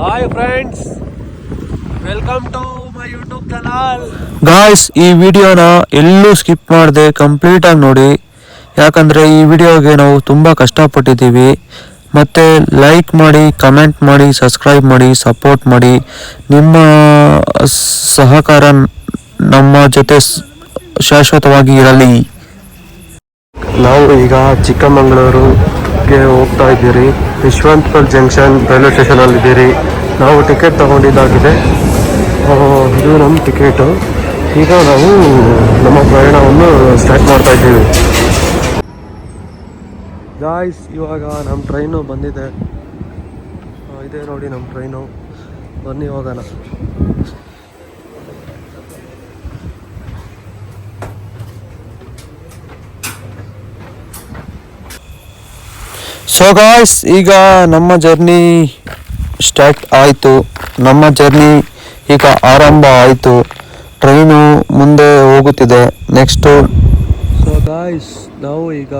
Hi friends, welcome to my YouTube channel. Guys, ಈ ವಿಡಿಯೋನ ಎಲ್ಲೂ ಸ್ಕಿಪ್ ಮಾಡದೆ ಕಂಪ್ಲೀಟ್ ಆಗಿ ನೋಡಿ. ಯಾಕಂದರೆ ಈ ವಿಡಿಯೋಗೆ ನಾವು ತುಂಬ ಕಷ್ಟಪಟ್ಟಿದ್ದೀವಿ. ಮತ್ತು ಲೈಕ್ ಮಾಡಿ, ಕಮೆಂಟ್ ಮಾಡಿ, ಸಬ್ಸ್ಕ್ರೈಬ್ ಮಾಡಿ, ಸಪೋರ್ಟ್ ಮಾಡಿ. ನಿಮ್ಮ ಸಹಕಾರ ನಮ್ಮ ಜೊತೆ ಶಾಶ್ವತವಾಗಿ ಇರಲಿ. ನಾವು ಈಗ ಚಿಕ್ಕಮಗಳೂರಿಗೆ ಹೋಗ್ತಾ ಇದ್ದೀರಿ. ಯಶವಂತಪುರ ಜಂಕ್ಷನ್ ರೈಲ್ವೆ ಸ್ಟೇಷನಲ್ಲಿ ಇದ್ದೀರಿ. ನಾವು ಟಿಕೆಟ್ ತಗೊಂಡಿದ್ದಾಗಿದೆ. ಇದು ನಮ್ಮ ಟಿಕೆಟು. ಈಗ ನಾವು ನಮ್ಮ ಪ್ರಯಾಣವನ್ನು ಸ್ಟಾರ್ಟ್ ಮಾಡ್ತಾ ಇದ್ದೀವಿ. ಗಾಯ್ಸ್, ಇವಾಗ ನಮ್ಮ ಟ್ರೈನು ಬಂದಿದೆ. ಇದೆ ನೋಡಿ ನಮ್ಮ ಟ್ರೈನು. ಬನ್ನಿ ಹೋಗೋಣ. ಸೊ ಗಾಯ್ಸ್, ಈಗ ನಮ್ಮ ಜರ್ನಿ ಸ್ಟಾರ್ಟ್ ಆಯಿತು. ನಮ್ಮ ಜರ್ನಿ ಈಗ ಆರಂಭ ಆಯಿತು. ಟ್ರೈನು ಮುಂದೆ ಹೋಗುತ್ತಿದೆ. ನೆಕ್ಸ್ಟು. ಸೊ ಗಾಯ್ಸ್, ನಾವು ಈಗ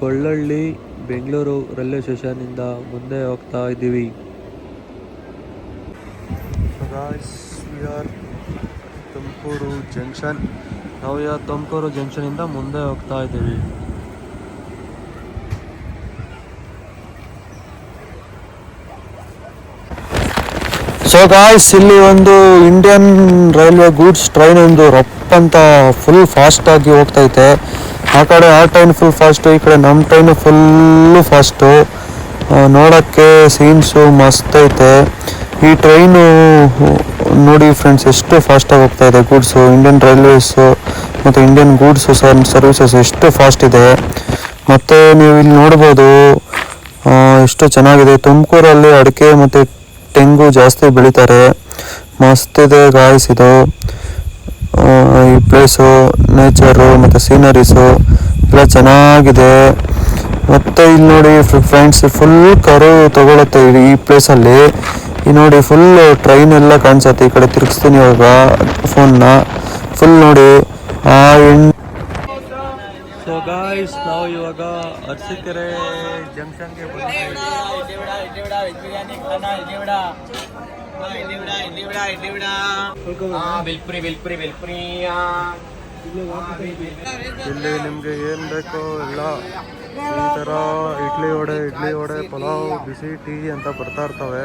ಗೊಳ್ಳಳ್ಳಿ ಬೆಂಗಳೂರು ರೈಲ್ವೆ ಸ್ಟೇಷನಿಂದ ಮುಂದೆ ಹೋಗ್ತಾ ಇದ್ದೀವಿ. So guys, we are Tumakuru junction. ನಾವು ಈಗ ತುಮಕೂರು ಜಂಕ್ಷನಿಂದ ಮುಂದೆ ಹೋಗ್ತಾ ಇದ್ದೀವಿ. ಸೊ ಗಾಯ್ಸ್, ಇಲ್ಲಿ ಒಂದು ಇಂಡಿಯನ್ ರೈಲ್ವೆ ಗೂಡ್ಸ್ ಟ್ರೈನ್ ಒಂದು ರಪ್ ಅಂತ ಫುಲ್ ಫಾಸ್ಟಾಗಿ ಹೋಗ್ತೈತೆ. ಆ ಕಡೆ ಆ ಟ್ರೈನ್ ಫುಲ್ ಫಾಸ್ಟು, ಈ ಕಡೆ ನಮ್ಮ ಟ್ರೈನು ಫುಲ್ಲು ಫಾಸ್ಟು. ನೋಡೋಕ್ಕೆ ಸೀನ್ಸು ಮಸ್ತ್ ಐತೆ. ಈ ಟ್ರೈನು ನೋಡಿ ಫ್ರೆಂಡ್ಸ್, ಎಷ್ಟು ಫಾಸ್ಟಾಗಿ ಹೋಗ್ತಾ ಇದೆ. ಗೂಡ್ಸು, ಇಂಡಿಯನ್ ರೈಲ್ವೇಸು ಮತ್ತು ಇಂಡಿಯನ್ ಗೂಡ್ಸು ಸರ್ವಿಸಸ್ ಎಷ್ಟು ಫಾಸ್ಟ್ ಇದೆ. ಮತ್ತು ನೀವು ಇಲ್ಲಿ ನೋಡ್ಬೋದು ಎಷ್ಟು ಚೆನ್ನಾಗಿದೆ. ತುಮಕೂರಲ್ಲಿ ಅಡಿಕೆ ಮತ್ತು ತೆಂಗು ಜಾಸ್ತಿ ಬೆಳೀತಾರೆ. ಮಸ್ತ್ ಇದೆ ಗಾಯ್ಸ್ ಇದು. ಈ ಪ್ಲೇಸು, ನೇಚರು ಮತ್ತು ಸೀನರೀಸು ಎಲ್ಲ ಚೆನ್ನಾಗಿದೆ. ಮತ್ತು ಇಲ್ಲಿ ನೋಡಿ ಫ್ರೆಂಡ್ಸ್, ಫುಲ್ ಕರು ತಗೊಳುತ್ತೆ ಈ ಪ್ಲೇಸಲ್ಲಿ. ಈ ನೋಡಿ ಫುಲ್ ಟ್ರೈನ್ ಎಲ್ಲ ಕಾಣಿಸುತ್ತೆ. ಈ ಕಡೆ ತಿರುಗಿಸ್ತೀನಿ ಇವಾಗ ಫೋನ್ನ. ಫುಲ್ ನೋಡಿ ಆ ಸೊ ಗಾಯ್ಸ್, ನಾವು ಇವಾಗ ಅರಸೀಕೆರೆ ಜಂಕ್ಷನ್ಗೆ ಬಂದಿದ್ದೀವಿ. ಇಲ್ಲಿ ನಿಮಗೆ ಏನು ಬೇಕೋ ಎಲ್ಲ ಈ ಥರ ಇಡ್ಲಿ ವಡೆ ಪಲಾವ್, ಬಿಸಿ ಟೀ ಅಂತ ಬರ್ತಾ ಇರ್ತವೆ.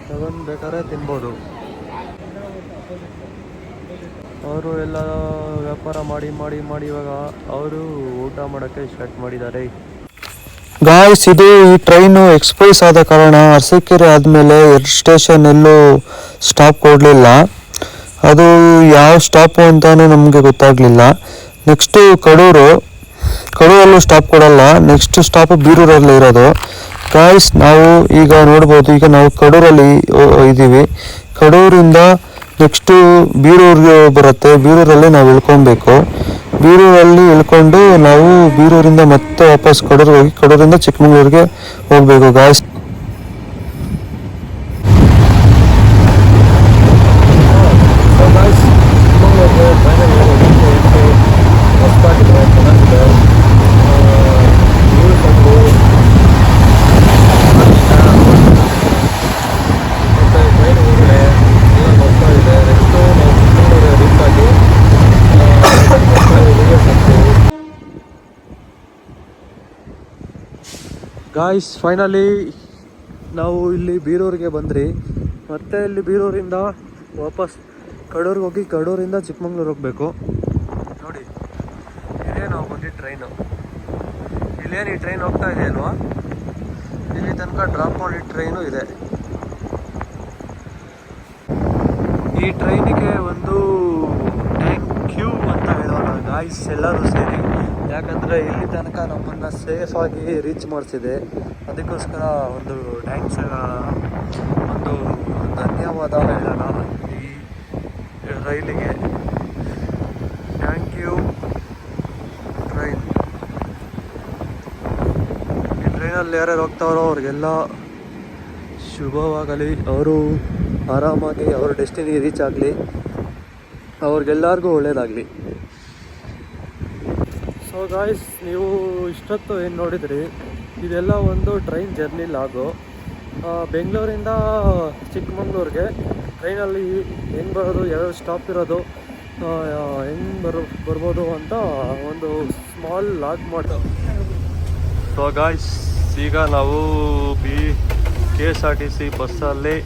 ತಗೊಂಡು ಬೇಕಾದ್ರೆ ತಿನ್ಬೋದು. ಅವರು ಎಲ್ಲ ವ್ಯಾಪಾರ ಮಾಡಿ ಇವಾಗ ಅವರು ಊಟ ಮಾಡೋಕ್ಕೆ ಸ್ಟಾರ್ಟ್ ಮಾಡಿದ್ದಾರೆ. ಗಾಯ್ಸ್, ಇದು ಈ ಟ್ರೈನು ಎಕ್ಸ್ಪ್ರೆಸ್ ಆದ ಕಾರಣ ಅರಸೀಕೆರೆ ಆದಮೇಲೆ ಎರಡು ಸ್ಟೇಷನ್ ಎಲ್ಲೂ ಸ್ಟಾಪ್ ಕೊಡಲಿಲ್ಲ. ಅದು ಯಾವ ಸ್ಟಾಪು ಅಂತಲೂ ನಮಗೆ ಗೊತ್ತಾಗಲಿಲ್ಲ. ನೆಕ್ಸ್ಟು ಕಡೂರಲ್ಲೂ ಸ್ಟಾಪ್ ಕೊಡಲ್ಲ. ನೆಕ್ಸ್ಟ್ ಸ್ಟಾಪು ಬೀರೂರಲ್ಲಿ ಇರೋದು. ಗಾಯ್ಸ್, ನಾವು ಈಗ ನೋಡ್ಬೋದು, ಈಗ ನಾವು ಕಡೂರಲ್ಲಿ ಇದ್ದೀವಿ. ಕಡೂರಿಂದ ನೆಕ್ಸ್ಟು ಬೀರೂರಿಗೆ ಬರುತ್ತೆ. ಬೀರೂರಲ್ಲಿ ನಾವು ಇಳ್ಕೊಬೇಕು. ಬೀರೂರಲ್ಲಿ ಇಳ್ಕೊಂಡು ನಾವು ಬೀರೂರಿಂದ ಮತ್ತೆ ವಾಪಸ್ ಕಡೂರಿಗೆ ಹೋಗಿ ಕಡೂರಿಂದ ಚಿಕ್ಕಮಗಳೂರಿಗೆ ಹೋಗಬೇಕು ಗಾಯ್ಸ್. ಗಾಯ್ಸ್, ಫೈನಲಿ ನಾವು ಇಲ್ಲಿ ಬೀರೂರಿಗೆ ಬಂದ್ರಿ. ಮತ್ತೆ ಇಲ್ಲಿ ಬೀರೂರಿಂದ ವಾಪಸ್ ಕಡೂರಿಗೆ ಹೋಗಿ ಕಡೂರಿಂದ ಚಿಕ್ಕಮಗಳೂರು ಹೋಗಬೇಕು. ನೋಡಿ, ಇದೇ ನಾವು ಬಂದಿದ್ದ ಟ್ರೈನು. ಇಲ್ಲೇನು ಈ ಟ್ರೈನ್ ಹೋಗ್ತಾ ಇದೆ ಅಲ್ವಾ, ಇಲ್ಲಿ ತನಕ ಡ್ರಾಪ್ ಮಾಡಿದ ಟ್ರೈನು ಇದೆ. ಈ ಟ್ರೈನಿಗೆ ಒಂದು ಥ್ಯಾಂಕ್ ಯು ಅಂತ ಹೇಳೋಣ ಗಾಯ್ಸ್, ಎಲ್ಲರೂ ಸೇರಿ. ಯಾಕಂದರೆ ಇಲ್ಲಿ ತನಕ ನಮ್ಮನ್ನು ಸೇಫಾಗಿ ರೀಚ್ ಮಾಡಿಸಿದೆ. ಅದಕ್ಕೋಸ್ಕರ ಒಂದು ಥ್ಯಾಂಕ್ಸ್, ಒಂದು ಧನ್ಯವಾದ ಹೇಳೋಣ ಈ ರೈಲಿಗೆ. Thank you train. ಈ ಟ್ರೈನಲ್ಲಿ ಯಾರ್ಯಾರು ಹೋಗ್ತಾರೋ ಅವ್ರಿಗೆಲ್ಲ ಶುಭವಾಗಲಿ. ಅವರು ಆರಾಮಾಗಿ ಅವ್ರ ಡೆಸ್ಟಿನಿ ರೀಚ್ ಆಗಲಿ. ಅವ್ರಿಗೆಲ್ಲರಿಗೂ ಒಳ್ಳೆಯದಾಗಲಿ. ಸೊ ಗಾಯ್ಸ್, ನೀವು ಇಷ್ಟೊತ್ತು ಏನು ನೋಡಿದ್ರಿ, ಇದೆಲ್ಲ ಒಂದು ಟ್ರೈನ್ ಜರ್ನಿ ಲಾಗು. ಬೆಂಗಳೂರಿಂದ ಚಿಕ್ಕಮಂಗ್ಳೂರಿಗೆ ಟ್ರೈನಲ್ಲಿ ಹೆಂಗೆ ಬರೋದು, ಯಾವ್ಯಾವ ಸ್ಟಾಪ್ ಇರೋದು, ಹೆಂಗೆ ಬರ್ಬೋದು ಅಂತ ಒಂದು ಸ್ಮಾಲ್ ಲಾಗ್ ಮಾಡಿ. ಸೊ ಗಾಯ್ಸ್, ಈಗ ನಾವು KSRTC ಬಸ್ಸಲ್ಲಿ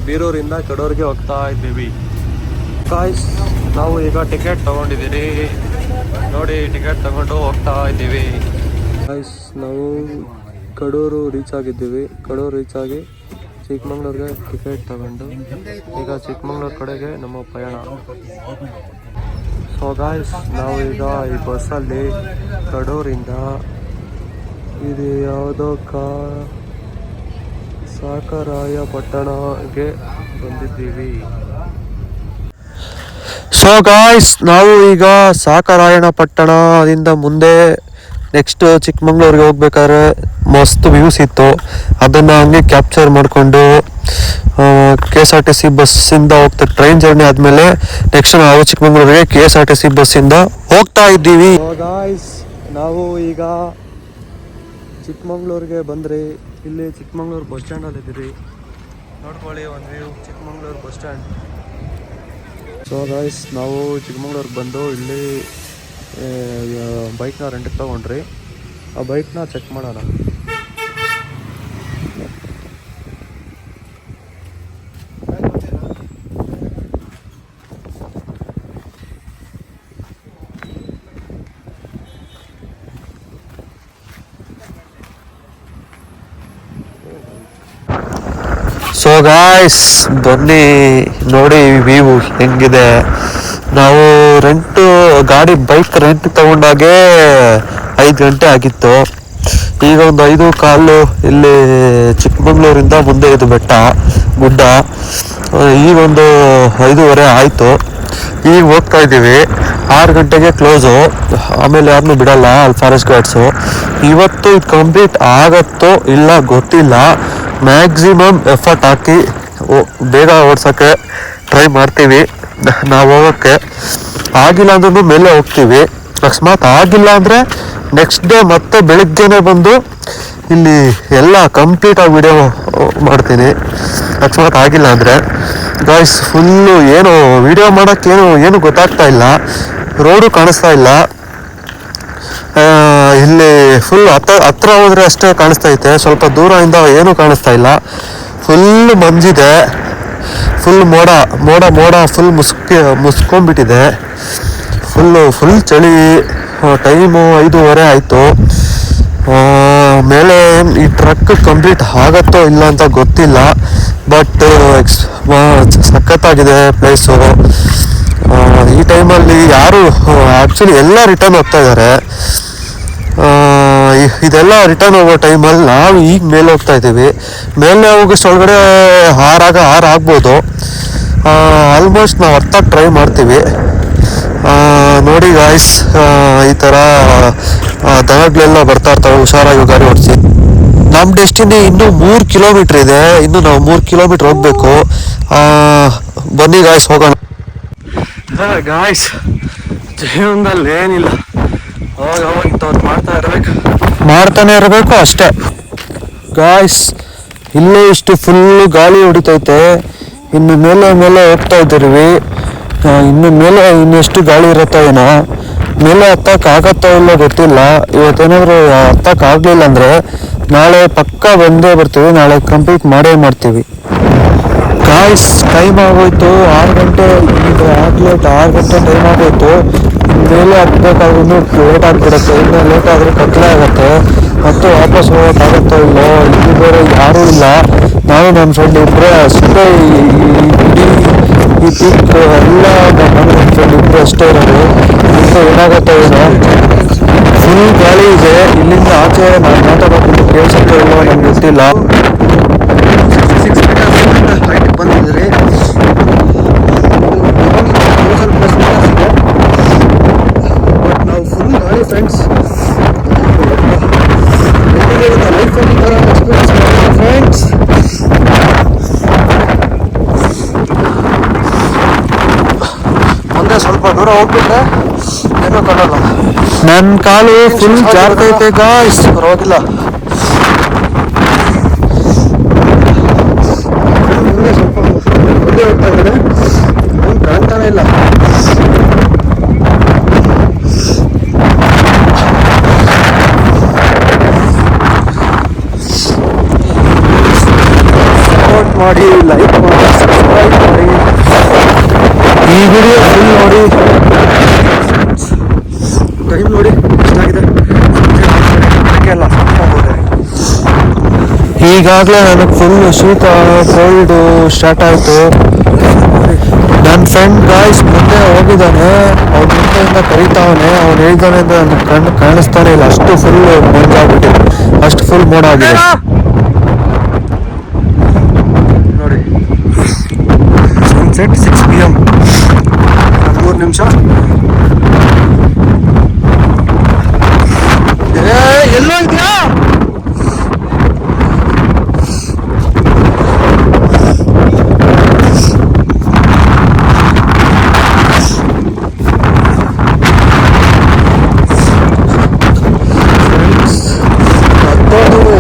ಬೀರೂರಿಂದ ಕಡೂರಿಗೆ ಹೋಗ್ತಾ ಇದ್ದೀವಿ. ಗಾಯ್ಸ್, ನಾವು ಈಗ ಟಿಕೆಟ್ ತೊಗೊಂಡಿದ್ದೀರಿ ನೋಡಿ, ಟಿಕೆಟ್ ತಗೊಂಡು ಹೋಗ್ತಾ ಇದ್ದೀವಿ. ಗಾಯ್ಸ್, ನಾವು ಕಡೂರು ರೀಚ್ ಆಗಿದ್ದೀವಿ. ಕಡೂರು ರೀಚ್ ಆಗಿ ಚಿಕ್ಕಮಂಗ್ಳೂರಿಗೆ ಟಿಕೆಟ್ ತಗೊಂಡು ಈಗ ಚಿಕ್ಕಮಂಗ್ಳೂರು ಕಡೆಗೆ ನಮ್ಮ ಪಯಣ. ಸೊ ಗಾಯ್ಸ್, ನಾವು ಈಗ ಈ ಬಸ್ಸಲ್ಲಿ ಕಡೂರಿಂದ ಇದು ಯಾವುದೋ ಸಾಕರಾಯಪಟ್ಟಣಕ್ಕೆ ಬಂದಿದ್ದೀವಿ. ಸೊ ಗಾಯ್ಸ್, ನಾವು ಈಗ ಸಾಕರಾಯಣಪಟ್ಟಣದಿಂದ ಮುಂದೆ ನೆಕ್ಸ್ಟ್ ಚಿಕ್ಕಮಂಗ್ಳೂರಿಗೆ ಹೋಗ್ಬೇಕಾದ್ರೆ ಮಸ್ತ್ ವ್ಯೂಸ್ ಇತ್ತು. ಅದನ್ನು ಹಂಗೆ ಕ್ಯಾಪ್ಚರ್ ಮಾಡಿಕೊಂಡು KSRTC ಬಸ್ಸಿಂದ ಹೋಗ್ತಾ ಟ್ರೈನ್ ಜರ್ನಿ ಆದಮೇಲೆ ನೆಕ್ಸ್ಟ್ ನಾವು ಚಿಕ್ಕಮಂಗ್ಳೂರಿಗೆ KSRTC ಬಸ್ಸಿಂದ ಹೋಗ್ತಾ ಇದ್ದೀವಿ. ಗಾಯ್ಸ್, ನಾವು ಈಗ ಚಿಕ್ಕಮಂಗ್ಳೂರಿಗೆ ಬಂದರೆ ಇಲ್ಲಿ ಚಿಕ್ಕಮಂಗ್ಳೂರು ಬಸ್ ಸ್ಟ್ಯಾಂಡಲ್ಲಿ ಇದ್ದೀರಿ. ನೋಡ್ಕೊಳ್ಳಿ ಒಂದು view, Chikmagalur bus stand. So guys, ನಾವು ಚಿಕ್ಕಮಂಗ್ಳೂರಿಗೆ ಬಂದು ಇಲ್ಲಿ ಬೈಕ್ನ ರೆಂಟಿಗೆ ತೊಗೊಂಡ್ರಿ. ಆ ಬೈಕ್ನ ಚೆಕ್ ಮಾಡೋಣ. ಸೊ ಗಾಯ್ಸ್, ಬನ್ನಿ ನೋಡಿ ವ್ಯೂ ಹೆಂಗಿದೆ. ನಾವು ಬೈಕ್ ರೆಂಟ್ ತಗೊಂಡಾಗೆ 5 ಗಂಟೆ ಆಗಿತ್ತು. ಈಗ ಒಂದು 5:15 ಇಲ್ಲಿ ಚಿಕ್ಕಮಂಗ್ಳೂರಿಂದ ಮುಂದೆ ಇದು ಗುಡ್ಡ. ಈಗ ಒಂದು 5:15 ಆಯಿತು. ಈಗ ಹೋಗ್ತಾ ಇದ್ದೀವಿ. 6 ಗಂಟೆಗೆ ಕ್ಲೋಸು, ಆಮೇಲೆ ಯಾರನ್ನೂ ಬಿಡಲ್ಲ ಅಲ್ಲಿ ಫಾರೆಸ್ಟ್ ಗಾರ್ಡ್ಸು. ಇವತ್ತು ಇದು ಕಂಪ್ಲೀಟ್ ಆಗತ್ತೋ ಇಲ್ಲ ಗೊತ್ತಿಲ್ಲ. ಮ್ಯಾಕ್ಸಿಮಮ್ ಎಫರ್ಟ್ ಹಾಕಿ ಬೇಗ ಓಡ್ಸೋಕ್ಕೆ ಟ್ರೈ ಮಾಡ್ತೀವಿ. ನಾವು ಹೋಗೋಕ್ಕೆ ಆಗಿಲ್ಲ ಅಂದ್ರೂ ಮೇಲೆ ಹೋಗ್ತೀವಿ. ಅಕಸ್ಮಾತ್ ಆಗಿಲ್ಲ ಅಂದರೆ ನೆಕ್ಸ್ಟ್ ಡೇ ಮತ್ತೆ ಬೆಳಿಗ್ಗೆನೆ ಬಂದು ಇಲ್ಲಿ ಎಲ್ಲ ಕಂಪ್ಲೀಟಾಗಿ ವಿಡಿಯೋ ಮಾಡ್ತೀನಿ. ಅಕಸ್ಮಾತ್ ಆಗಿಲ್ಲ ಅಂದರೆ ಗಾಯ್ಸ್, ಫುಲ್ಲು ಏನು ವಿಡಿಯೋ ಮಾಡೋಕ್ಕೇನು ಏನು ಗೊತ್ತಾಗ್ತಾ ಇಲ್ಲ. ರೋಡು ಕಾಣಿಸ್ತಾ ಇಲ್ಲ. ಇಲ್ಲಿ ಫುಲ್ ಹತ್ರ ಹೋದರೆ ಅಷ್ಟೇ ಕಾಣಿಸ್ತೈತೆ, ಸ್ವಲ್ಪ ದೂರದಿಂದ ಏನೂ ಕಾಣಿಸ್ತಾ ಇಲ್ಲ. ಫುಲ್ ಮಂಜಿದೆ, ಫುಲ್ ಮೋಡ ಫುಲ್ ಮುಸ್ಕೊಂಡ್ಬಿಟ್ಟಿದೆ. ಫುಲ್ ಚಳಿ. ಟೈಮು 5:15 ಆಯಿತು. ಮೇಲೆ ಈ ಟ್ರಕ್ ಕಂಪ್ಲೀಟ್ ಆಗತ್ತೋ ಇಲ್ಲ ಅಂತ ಗೊತ್ತಿಲ್ಲ. ಬಟ್ ಸಖತ್ತಾಗಿದೆ ಪ್ಲೇಸು. ಈ ಟೈಮಲ್ಲಿ ಯಾರು ಆ್ಯಕ್ಚುಲಿ ಎಲ್ಲ ರಿಟರ್ನ್ ಹೋಗ್ತಾ ಇದ್ದಾರೆ. ಇದೆಲ್ಲ ರಿಟರ್ನ್ ಹೋಗೋ ಟೈಮಲ್ಲಿ ನಾವು ಈಗ ಮೇಲೆ ಹೋಗ್ತಾ ಇದ್ದೀವಿ. ಮೇಲೆ ಹೋಗೋಷ್ಟು ಒಳಗಡೆ 6 ಆಗ್ಬೋದು. ಆಲ್ಮೋಸ್ಟ್ ನಾವು ಅರ್ಥಕ್ಕೆ ಟ್ರೈ ಮಾಡ್ತೀವಿ. ನೋಡಿ ಗಾಯ್ಸ್, ಈ ಥರ ದನಗಳೆಲ್ಲ ಬರ್ತಾ ಇರ್ತವೆ. ಹುಷಾರಾಗಿ ಗಾಡಿ ಓಡಿಸಿ. ನಮ್ಮ ಡೆಸ್ಟಿನಿ ಇನ್ನೂ 3 ಕಿಲೋಮೀಟ್ರ್ ಇದೆ. ಇನ್ನು ನಾವು 3 ಕಿಲೋಮೀಟ್ರ್ ಹೋಗಬೇಕು. ಬನ್ನಿ ಗಾಯ್ಸ್, ಹೋಗೋಣ. ಗಾಯ್ಸ್, ಜೀವನದಲ್ಲಿ ಏನಿಲ್ಲ, ಅವಾಗ ಇಂಥವ್ರು ಮಾಡ್ತಾನೆ ಇರಬೇಕು ಅಷ್ಟೇ. ಗಾಯ್ಸ್, ಇಲ್ಲೇ ಇಷ್ಟು ಫುಲ್ಲು ಗಾಳಿ ಹೊಡಿತೈತೆ. ಇನ್ನು ಮೇಲೆ ಹೋಗ್ತಾ ಇದ್ದೀವಿ. ಇನ್ನು ಮೇಲೆ ಇನ್ನೆಷ್ಟು ಗಾಳಿ ಇರುತ್ತೋ ಏನೋ. ಮೇಲೆ ಹತ್ತಕ್ಕಾಗತ್ತೋ ಇಲ್ಲೋ ಗೊತ್ತಿಲ್ಲ. ಇವತ್ತೇನಾದರೂ ಹತ್ತಕ್ಕಾಗಲಿಲ್ಲ ಅಂದರೆ ನಾಳೆ ಪಕ್ಕ ಬಂದೇ ಬರ್ತೀವಿ. ನಾಳೆ ಕಂಪ್ಲೀಟ್ ಮಾಡ್ತೀವಿ. ಗಾಯ್ಸ್, ಟೈಮ್ ಆಗೋಯ್ತು 6 ಗಂಟೆ. ಈಗ ಆಗಲೇ 6 ಗಂಟೆ ಟೈಮ್ ಆಗೋಯ್ತು. ಮೇಲೆ ಹತ್ಬೇಕಾದ್ರೂ ಲೇಟ್ ಆಗಿಬಿಡುತ್ತೆ. ಇನ್ನೂ ಲೇಟ್ ಆದರೆ ಕತ್ತಲೆ ಆಗುತ್ತೆ. ಮತ್ತು ವಾಪಸ್ ಹೋಗೋಕ್ಕಾಗುತ್ತೋ ಇಲ್ಲೋ. ಇಲ್ಲಿ ಬೇರೆ ಯಾರೂ ಇಲ್ಲ. ನಾನು ನನ್ನ ಫ್ರೆಂಡ್ ಇಬ್ಬರೇ ಅಷ್ಟೇ. ಈ ಪೀಕ್ ಎಲ್ಲ ನಾನು ನನ್ನ ಫ್ರೆಂಡ್ ಇಬ್ಬರು ಅಷ್ಟೇ ಇರೋದು. ಇಂಥ ಏನಾಗುತ್ತೋ ಏನೋ. ಫುಲ್ ಗಾಳಿ ಇದೆ. ಇಲ್ಲಿಂದ ಆಚೆ ನಾನು ಮಾತಾಡೋದು ಕೇಳಿಸುತ್ತೋ ಇಲ್ಲೋ ನನಗೆ ಗೊತ್ತಿಲ್ಲ. 6 ಮೀಟರ್ ಹೈಟ್ ಬಂದಿದ್ದೀರಿ. ಬಟ್ ನಾವು ಫುಲ್ ಗಾಳಿ ಫ್ರೆಂಡ್ಸ್. ಲೈಫಲ್ಲಿ ಥರ ಎಕ್ಸ್ಪೀರಿಯನ್ಸ್ ಮಾಡಿದ್ರೆ ಫ್ರೆಂಡ್ಸ್. ಮುಂದೆ ಸ್ವಲ್ಪ ದೂರ ಹೋಗ್ಬಿಟ್ರೆ ಏನೂ ಕಾಣಲ್ಲ. ನನ್ನ ಕಾಲು ಫುಲ್ ಜಾರ್ತೈತೆ ಗಾಯ್ಸ್, ಪರವಾಗಿಲ್ಲ. ಮಾಡಿ, ಲೈಕ್ ಮಾಡಿ, ಸಬ್ಸ್ಕ್ರೈಬ್ ಮಾಡಿ. ಈ ವಿಡಿಯೋ ಫುಲ್ ನೋಡಿ. ಟೈಮ್ ನೋಡಿ ಎಷ್ಟಾಗಿದೆ, ಎಲ್ಲ ಈಗಾಗಲೇ ನನಗೆ ಫುಲ್ ಶೀತ, ಕೋಲ್ಡು ಸ್ಟಾರ್ಟ್ ಆಯಿತು. ನನ್ನ ಫ್ರೆಂಡ್ ಗಾಯ್ಸ್ ಮುಂದೆ ಹೋಗಿದ್ದಾನೆ, ಅವ್ನ ಮುಂದೆಯಿಂದ ಕರೀತಾವನೆ. ಅವ್ನು ಹೇಳಿದ್ದಾನೆ ಅಂತ ನನಗೆ ಕಣ್ಣು ಕಾಣಿಸ್ತಾನೆ ಇಲ್ಲ, ಅಷ್ಟು ಫುಲ್ ಮಂಜಾಗ್ಬಿಟ್ಟಿದೆ, ಅಷ್ಟು ಫುಲ್ ಮೋಡ ಆಗಿದೆ ನೋಡಿ. ಸನ್ಸೆಟ್ 6 PM, 3 ನಿಮಿಷ. ಎಲ್ಲೋ ಇದೆಯಾ?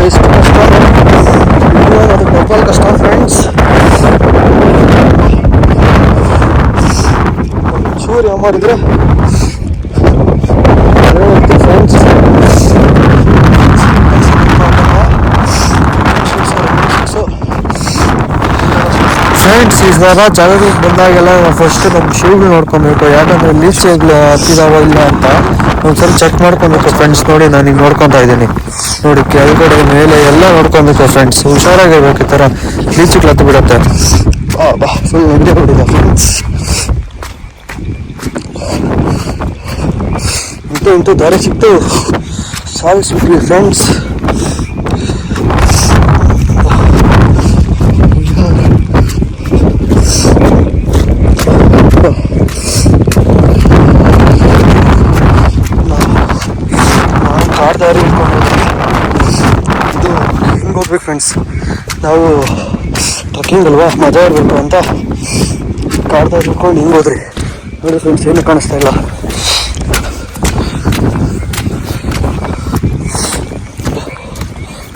ಎಷ್ಟು ಕಷ್ಟ ಅದು ಡಬಲ್ ಕಷ್ಟ ಫ್ರೆಂಡ್ಸ್. ಸೂರ್ಯ ಮಾಡಿದ್ರೆ ಫ್ರೆಂಡ್ಸ್. ಫ್ರೆಂಡ್ಸ್, ಇವಾಗ ಜಾಗಗಳಿಗೆ ಬಂದಾಗೆಲ್ಲ ನಾವು ಫಸ್ಟ್ ನಮ್ಮ ಶೂಗಳು ನೋಡ್ಕೊಬೇಕು, ಯಾಕಂದರೆ ಲೀಚೆಗಳು ಹತ್ತಿದಾವ ಇಲ್ಲ ಅಂತ ಒಂದ್ಸಲ ಚೆಕ್ ಮಾಡ್ಕೊಬೇಕು ಫ್ರೆಂಡ್ಸ್. ನೋಡಿ ನಾನು ಈಗ ನೋಡ್ಕೊತಾ ಇದ್ದೀನಿ ನೋಡಿ, ಕೆಳಗಡೆ ಮೇಲೆ ಎಲ್ಲ ನೋಡ್ಕೊಬೇಕು ಫ್ರೆಂಡ್ಸ್. ಹುಷಾರಾಗಿರ್ಬೇಕು, ಈ ಥರ ಲೀಚೆಗಳು ಹತ್ತು ಬಿಡುತ್ತೆ. ಬಾ ಫುಲ್ ನಂಗೆ ಬಿಡಿದೆ ಫ್ರೆಂಡ್ಸ್. ಇಂತೂ ದಾರಿ ಸಿಕ್ತು, ಸಾಗಿಸ್ಬಿಟ್ವಿ ಫ್ರೆಂಡ್ಸ್. ದಾರಿ ಇಟ್ಕೊಂಡು ಇದು ಹಿಂಗೆ ಹೋಗ್ಬೇಕು ಫ್ರೆಂಡ್ಸ್. ನಾವು ಟ್ರಕ್ಕಿಂಗ್ ಅಲ್ವಾ, ಮಜಾ ಇರಬೇಕು ಅಂತ ಕಾಡ್ದಾರಿ ಇಟ್ಕೊಂಡು ಹಿಂಗೆ ಹೋದ್ರಿ. ನೋಡಿ ಫ್ರೆಂಡ್ಸ್, ಏನು ಕಾಣಿಸ್ತಾ ಇಲ್ಲ.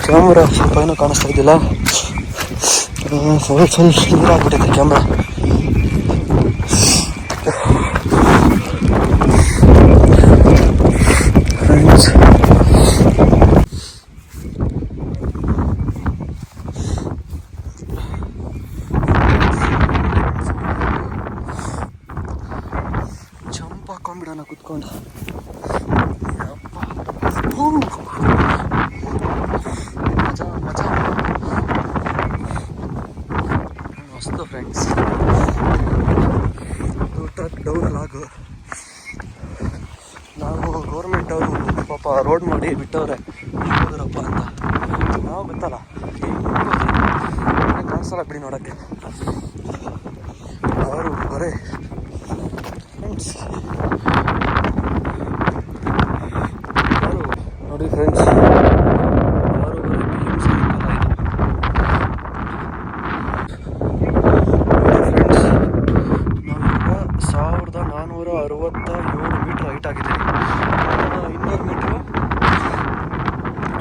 ಕ್ಯಾಮ್ರಾ ಸ್ವಲ್ಪ ಏನೂ ಕಾಣಿಸ್ತಾ ಇದ್ದಿಲ್ಲ, ಸ್ವಲ್ಪ ನೀರಾಗ್ಬಿಟ್ಟಿದೆ ಕ್ಯಾಮ್ರಾ. ಫ್ರೆಂಡ್ಸ್, ಜಂಪ್ ಹಾಕೊಂಡ್ಬಿಡೋಣ ಕುತ್ಕೊಂಡು. ಮಜಾ ಮಜಾ ಮಸ್ತು ಫ್ರೆಂಡ್ಸ್. ಟ್ರಕ್ ಡೌನ್ ಆಗು. ನಾವು ಗೌರ್ಮೆಂಟ್ ಅವರು ಪಾಪ ರೋಡ್ ಮಾಡಿ ಬಿಟ್ಟವ್ರೆ, ಹೋದ್ರಪ್ಪ ಅಂತ. ನಾವು ಗೊತ್ತಲ್ಲ, ಕಾಣಿಸಲ್ಲ ಬಿಡಿ ನೋಡೋಕ್ಕೆ. ಅವರು ಬರೇ ಫ್ರೆಂಡ್ಸ್ ನೋಡಿ ಫ್ರೆಂಡ್ಸ್, ಅವರು ಫ್ರೆಂಡ್ಸ್ ನಾವೀಗ 1467 ಮೀಟ್ರ್ ಹೈಟ್ ಆಗಿದ್ದೀವಿ. 200 ಮೀಟ್ರು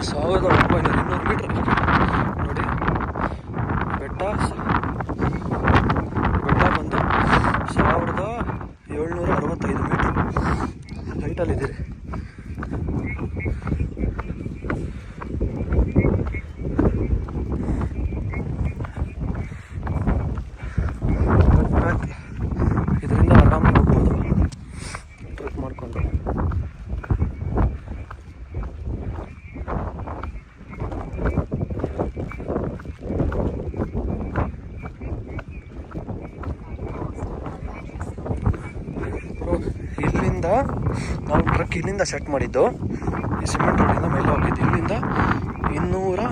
1900 ಮೀಟ್ರ್ ನೋಡಿ. ಬೆಟ್ಟ ಬಂದು 1765 ಮೀಟ್ರ್ ಹೈಟಲ್ಲಿದ್ದೀರಿ. ಇದರಿಂದ ಆರಾಮಾಗಿ ಹೋಗ್ಬೋದು ಟ್ರೆಕ್ ಮಾಡಿಕೊಂಡು. ಇಲ್ಲಿಂದ ನಾವು ಟ್ರಕ್ ಇಲ್ಲಿಂದ ಸೆಟ್ ಮಾಡಿದ್ದು, ಈ ಸಿಮೆಂಟ್ ರೋಡಿಂದ ಮೇಲೆ ಹೋಗಿದ್ದು. ಇಲ್ಲಿಂದ 267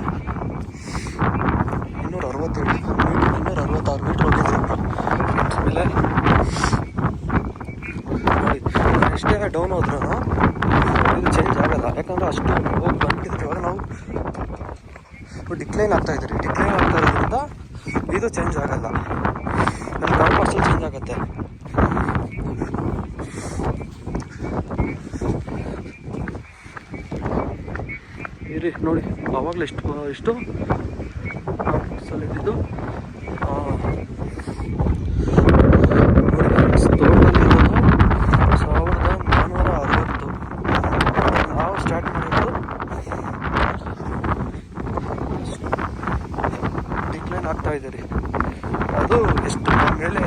266 ಮೀಟ್ರ್ ಹೋಗಿದ್ವಿ. ಆಮೇಲೆ ನೋಡಿ, ಎಷ್ಟೇ ಡೌನ್ ಹೋದ್ರೂ ಇದು ಚೇಂಜ್ ಆಗಲ್ಲ, ಯಾಕಂದರೆ ಅಷ್ಟು ಹೋಗಿ ಬಂದ್ಬಿಟ್ಟಿದ್ರೆ. ಇವಾಗ ನಾವು ಡಿಕ್ಲೈನ್ ಆಗ್ತಾಯಿದ್ರಿ, ಡಿಕ್ಲೈನ್ ಆಗ್ತಾ ಇರೋದ್ರಿಂದ ಇದು ಚೇಂಜ್ ಆಗಲ್ಲ, ಅಲ್ಲಿ ಕಾಂಪಾಸಲ್ಲಿ ಚೇಂಜ್ ಆಗುತ್ತೆ. ಇರಿ ನೋಡಿ, ಆವಾಗಲೇ ಎಷ್ಟು ಸಲ ಇದ್ದಿದ್ದು. ಟೋಟಲ್ ಇರೋದು 1460. ನಾವು ಸ್ಟಾರ್ಟ್ ಮಾಡಿರೋದು ಡಿಕ್ಲೈನ್ ಆಗ್ತಾ ಹೋಗ್ತಾ ಇದೆ ರೀ. ಅದು ಎಷ್ಟು ನಾವು ಮೇಲೆ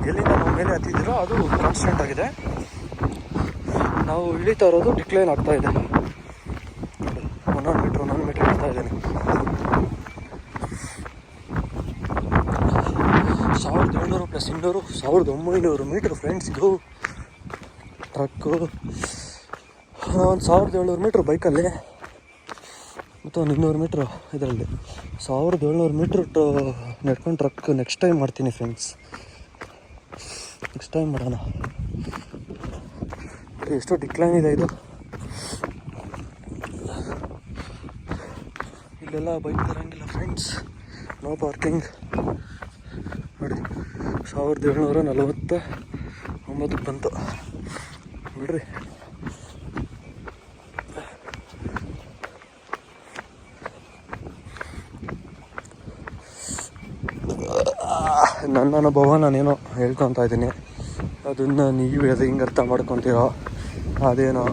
ಎಲ್ಲಿಂದ ನಾವು ಮೇಲೆ ಹತ್ತಿದ್ದೀರೋ ಅದು ಕಾನ್ಸ್ಟೆಂಟ್ ಆಗಿದೆ. ನಾವು ಇಳಿತಾ ಇರೋದು ಡಿಕ್ಲೈನ್ ಆಗ್ತಾ ಇದೆ. ಒಂದೊಂದು ಮೀಟ್ರ್ ಇಳ್ತಾ ಇದ್ದೇನೆ. 1700 ಪ್ಲಸ್ 200 1900 ಮೀಟ್ರ್ ಫ್ರೆಂಡ್ಸ್. ಇದು ಟ್ರಕ್ಕು ಒಂದು 1700 ಮೀಟ್ರ್ ಬೈಕಲ್ಲಿ ಮತ್ತು ಒಂದು 200 ಮೀಟ್ರ್ ಇದರಲ್ಲಿ 1700 ಮೀಟ್ರ್ ನಡ್ಕೊಂಡು ಟ್ರಕ್ ನೆಕ್ಸ್ಟ್ ಟೈಮ್ ಮಾಡ್ತೀನಿ ಫ್ರೆಂಡ್ಸ್. ನೆಕ್ಸ್ಟ್ ಟೈಮ್ ಮಾಡೋಣ. ಎಷ್ಟೋ ಡಿಕ್ಲೈನ್ ಇದೆ ಇದು. ಇಲ್ಲೆಲ್ಲ ಬೈಕ್ ಬರೋಂಗಿಲ್ಲ ಫ್ರೆಂಡ್ಸ್. ನೋ ಪಾರ್ಕಿಂಗ್ ನೋಡಿ. 1749 ಬಂತು ಬಿಡ್ರಿ. ನನ್ನ ಅನುಭವ ನಾನೇನೋ ಹೇಳ್ಕೊತಾ ಇದ್ದೀನಿ. ಅದನ್ನು ನೀವು ಅದು ಹಿಂಗೆ ಅರ್ಥ ಮಾಡ್ಕೊತೀರೋ ಅದೇನೋ.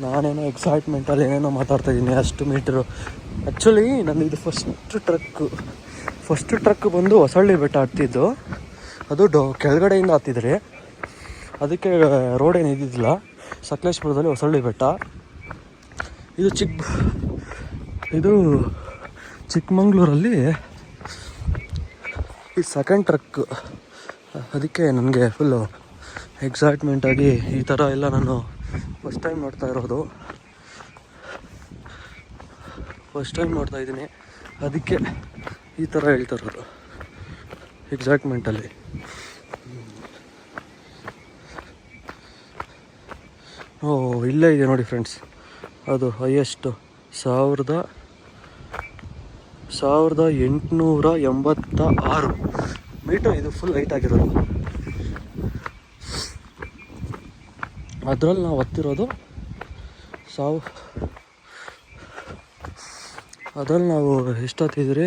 ನಾನೇನೋ ಎಕ್ಸೈಟ್ಮೆಂಟಲ್ಲಿ ಏನೇನೋ ಮಾತಾಡ್ತಾಯಿದ್ದೀನಿ. ಅಷ್ಟು ಮೀಟ್ರು ಆ್ಯಕ್ಚುಲಿ ನನ್ನದು ಫಸ್ಟ್ ಟ್ರಕ್ ಬಂದು ಹೊಸಳ್ಳಿ ಬೆಟ್ಟ ಹತ್ತಿದ್ದು. ಅದು ಕೆಳಗಡೆಯಿಂದ ಹತ್ತಿದ್ರಿ. ಅದಕ್ಕೆ ರೋಡ್ ಏನು ಇದ್ದಿದ್ದಿಲ್ಲ. ಸಕಲೇಶ್ಪುರದಲ್ಲಿ ಹೊಸಳ್ಳಿ ಬೆಟ್ಟ. ಇದು ಚಿಕ್ಕಮಂಗ್ಳೂರಲ್ಲಿ ಈ ಸೆಕೆಂಡ್ ಟ್ರಕ್. ಅದಕ್ಕೆ ನನಗೆ ಫುಲ್ಲು ಎಕ್ಸೈಟ್ಮೆಂಟಾಗಿ ಈ ಥರ ಎಲ್ಲ ನಾನು ಫಸ್ಟ್ ಟೈಮ್ ನೋಡ್ತಾ ಇದ್ದೀನಿ. ಅದಕ್ಕೆ ಈ ಥರ ಹೇಳ್ತಾ ಇರೋದು ಎಕ್ಸೈಟ್ಮೆಂಟಲ್ಲಿ. ಇಲ್ಲೇ ಇದೆ ನೋಡಿ ಫ್ರೆಂಡ್ಸ್. ಅದು ಹೈಯೆಸ್ಟು 1886 ಮೀಟರ್. ಇದು ಫುಲ್ ಹೈಟ್ ಆಗಿರೋದು. ಅದರಲ್ಲಿ ನಾವು ಹತ್ತಿರೋದು ಅದ್ರಲ್ಲಿ ನಾವು ಎಷ್ಟು ಹತ್ತಿದ್ರಿ?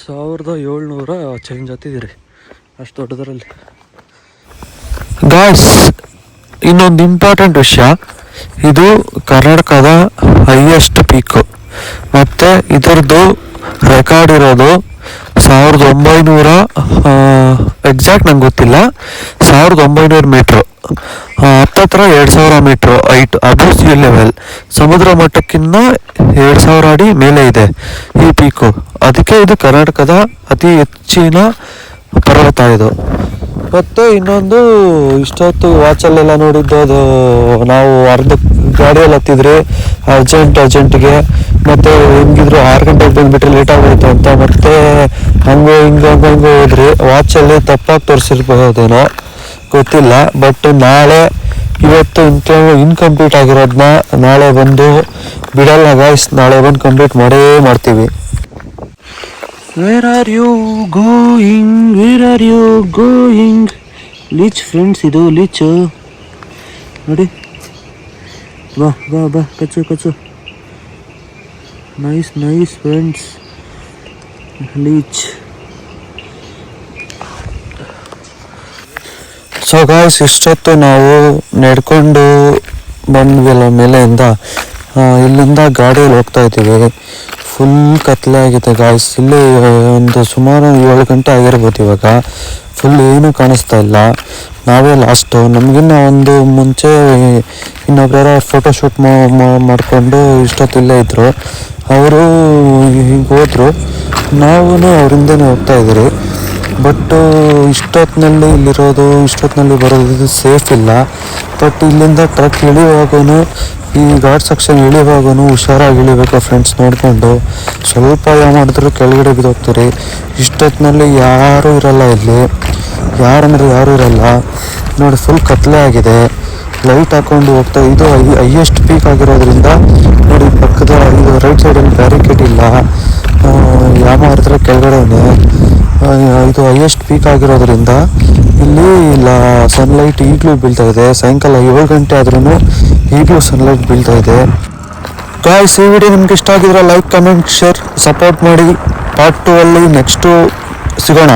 1700 ಚೇಂಜ್ ಹತ್ತಿದ್ದೀರಿ. ಅಷ್ಟು ದೊಡ್ಡದರಲ್ಲಿ. ಗಾಯ್ಸ್, ಇನ್ನೊಂದು ಇಂಪಾರ್ಟೆಂಟ್ ವಿಷಯ. ಇದು ಕರ್ನಾಟಕದ ಹೈಯೆಸ್ಟ್ ಪೀಕು. ಮತ್ತು ಇದರದ್ದು ರೆಕಾರ್ಡ್ ಇರೋದು 1900 ಎಕ್ಸಾಕ್ಟ್ ನಂಗೆ ಗೊತ್ತಿಲ್ಲ. 1900 ಮೀಟ್ರು. ಹತ್ತತ್ರ 2000 metre height above sea level. ಸಮುದ್ರ ಮಟ್ಟಕ್ಕಿಂತ 2000 ಅಡಿ ಮೇಲೆ ಇದೆ ಈ ಪೀಕು. ಅದಕ್ಕೆ ಇದು ಕರ್ನಾಟಕದ ಅತಿ ಹೆಚ್ಚಿನ ಪರ್ವತ ಇದು. ಮತ್ತು ಇನ್ನೊಂದು, ಇಷ್ಟೊತ್ತು ವಾಚಲ್ಲೆಲ್ಲ ನೋಡಿದ್ದು ಅದು ನಾವು ಅರ್ಧ ಗಾಡಿಯಲ್ಲಿ ಹತ್ತಿದ್ರಿ ಅರ್ಜೆಂಟಿಗೆ. ಮತ್ತು ಹೆಂಗಿದ್ರು 6 ಗಂಟೆಗೆ ಬಂದುಬಿಟ್ರೆ ಲೇಟ್ ಆಗೋಯ್ತು ಅಂತ ಮತ್ತೆ ಹಂಗೆ ಹೋದ್ರಿ. ವಾಚಲ್ಲಿ ತಪ್ಪಾಗಿ ತೋರಿಸಿರ್ಬೋದೇನೋ ಗೊತ್ತಿಲ್ಲ. ಬಟ್ ಇವತ್ತು ಇನ್ಕಂಪ್ಲೀಟ್ ಆಗಿರೋದನ್ನ ನಾಳೆ ಬಂದು ಬಿಡಲ್ಲ ಗಾಯ್ಸ್. ನಾಳೆ ಬಂದು ಕಂಪ್ಲೀಟ್ ಮಾಡ್ತೀವಿ. Where are you going? Leech friends, ಇದು ಲೀಚ್ ನೋಡಿ. ಬಾ ಕಚ್ಚು. Nice friends, leech. So guys, ಇಷ್ಟೊತ್ತು ನಾವು ನಡ್ಕೊಂಡು ಬಂದ್ವಿಲ್ಲ ಮೇಲೆಯಿಂದ. ಇಲ್ಲಿಂದ ಗಾಡಿಯಲ್ಲಿ ಹೋಗ್ತಾ ಇದ್ದೀವಿ. ಫುಲ್ ಕತ್ಲೆ ಆಗಿದೆ ಗಾಯ್ಸ್. ಇಲ್ಲಿ ಒಂದು ಸುಮಾರು 7 ಗಂಟೆ ಆಗಿರ್ಬೋದು ಇವಾಗ. ಫುಲ್ ಏನೂ ಕಾಣಿಸ್ತಾ ಇಲ್ಲ. ನಾವೇ ಲಾಸ್ಟು. ನಮಗಿನ್ನ ಒಂದು ಮುಂಚೆ ಇನ್ನೊಬ್ಬರ ಫೋಟೋಶೂಟ್ ಮಾಡಿಕೊಂಡು ಇಷ್ಟೊತ್ತಿಲ್ಲೇ ಇದ್ದರು. ಅವರು ಹೀಗೆ ಹೋದರು. ನಾವು ಅವರಿಂದನೇ ಹೋಗ್ತಾ ಇದ್ದೀರಿ. ಬಟ್ ಇಷ್ಟೊತ್ತಿನಲ್ಲಿ ಬರೋದು ಸೇಫ್ ಇಲ್ಲ. ಬಟ್ ಇಲ್ಲಿಂದ ಟ್ರಕ್ ಇಳಿಯುವಾಗೂ, ಈ ಘಾಟ್ ಸೆಕ್ಷನ್ ಇಳಿಯುವಾಗೂ ಹುಷಾರಾಗಿ ಇಳಿಬೇಕು ಫ್ರೆಂಡ್ಸ್. ನೋಡಿಕೊಂಡು ಸ್ವಲ್ಪ ಮಾಡಿದ್ರು ಕೆಳಗಡೆ ಬಿದ್ದೋಗ್ತೀರಿ. ಇಷ್ಟೊತ್ತಿನಲ್ಲಿ ಯಾರೂ ಇರಲ್ಲ ಇಲ್ಲಿ. ಯಾರು ಇರಲ್ಲ ನೋಡಿ. ಫುಲ್ ಕತ್ಲೆ ಆಗಿದೆ. ಲೈಟ್ ಹಾಕೊಂಡು ಹೋಗ್ತಾ. ಇದು ಹೈಯೆಸ್ಟ್ ಪೀಕ್ ಆಗಿರೋದ್ರಿಂದ ನೋಡಿ, ಪಕ್ಕದ ಇದು ರೈಟ್ ಸೈಡಲ್ಲಿ ಬ್ಯಾರಿಕೇಡ್ ಇಲ್ಲ. ಹತ್ರ ಕೆಳಗಡೆನೆ. ಇದು ಹೈಯೆಸ್ಟ್ ಪೀಕ್ ಆಗಿರೋದ್ರಿಂದ ಇಲ್ಲಿ ಸನ್ಲೈಟ್ ಈಗಲೂ ಬೀಳ್ತಾ ಇದೆ. ಸಾಯಂಕಾಲ 7 ಗಂಟೆ ಆದ್ರೂ ಈಗಲೂ ಸನ್ಲೈಟ್ ಬೀಳ್ತಾ ಇದೆ. ಗಾಯ್ಸ್, ಈ ವಿಡಿಯೋ ನಿಮ್ಗೆ ಇಷ್ಟ ಆಗಿದ್ರೆ ಲೈಕ್, ಕಮೆಂಟ್, ಶೇರ್, ಸಪೋರ್ಟ್ ಮಾಡಿ. ಪಾರ್ಟ್ 2 ಅಲ್ಲಿ ನೆಕ್ಸ್ಟು ಸಿಗೋಣ.